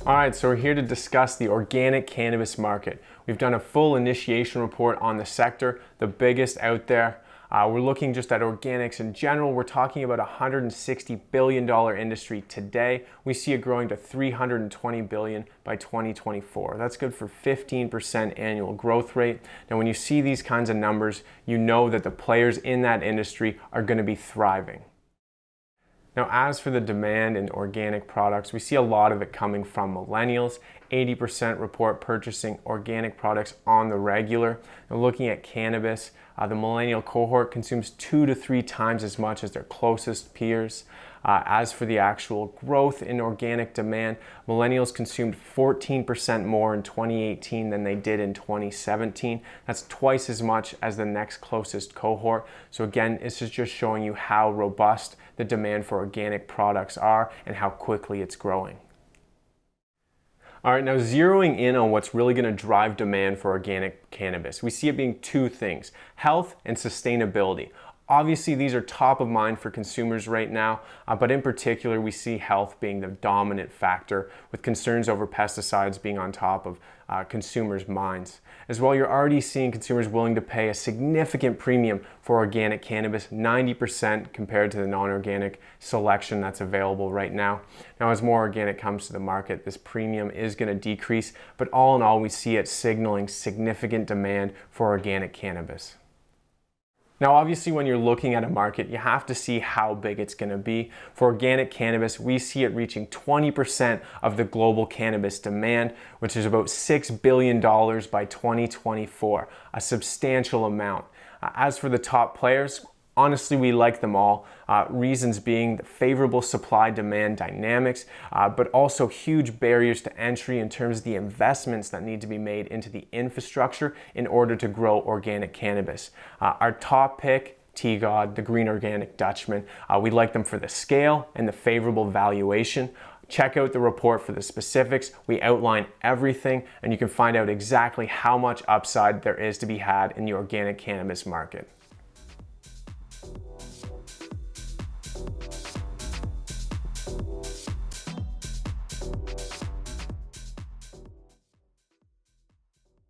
All right, so we're here to discuss the organic cannabis market. We've done a full initiation report on the sector, the biggest out there. We're looking just at organics in general. We're talking about a $160 billion industry today. We see it growing to $320 billion by 2024. That's good for 15% annual growth rate. Now, when you see these kinds of numbers, you know that the players in that industry are going to be thriving. Now, as for the demand in organic products, we see a lot of it coming from millennials. 80% report purchasing organic products on the regular. Now, looking at cannabis, the millennial cohort consumes 2 to 3 times as much as their closest peers. As for the actual growth in organic demand, millennials consumed 14% more in 2018 than they did in 2017. That's twice as much as the next closest cohort. So again, this is just showing you how robust the demand for organic products are and how quickly it's growing. All right, now zeroing in on what's really going to drive demand for organic cannabis, we see it being 2 things: health and sustainability. Obviously, these are top of mind for consumers right now, but in particular, we see health being the dominant factor, with concerns over pesticides being on top of consumers' minds. As well, you're already seeing consumers willing to pay a significant premium for organic cannabis, 90% compared to the non-organic selection that's available right now. Now, as more organic comes to the market, this premium is going to decrease, but all in all, we see it signaling significant demand for organic cannabis. Now, obviously, when you're looking at a market, you have to see how big it's going to be. For organic cannabis, we see it reaching 20% of the global cannabis demand, which is about $6 billion by 2024, a substantial amount. As for the top players, honestly, we like them all. Reasons being the favorable supply-demand dynamics, but also huge barriers to entry in terms of the investments that need to be made into the infrastructure in order to grow organic cannabis. Our top pick, T-God, the green organic Dutchman, we like them for the scale and the favorable valuation. Check out the report for the specifics. We outline everything, and you can find out exactly how much upside there is to be had in the organic cannabis market.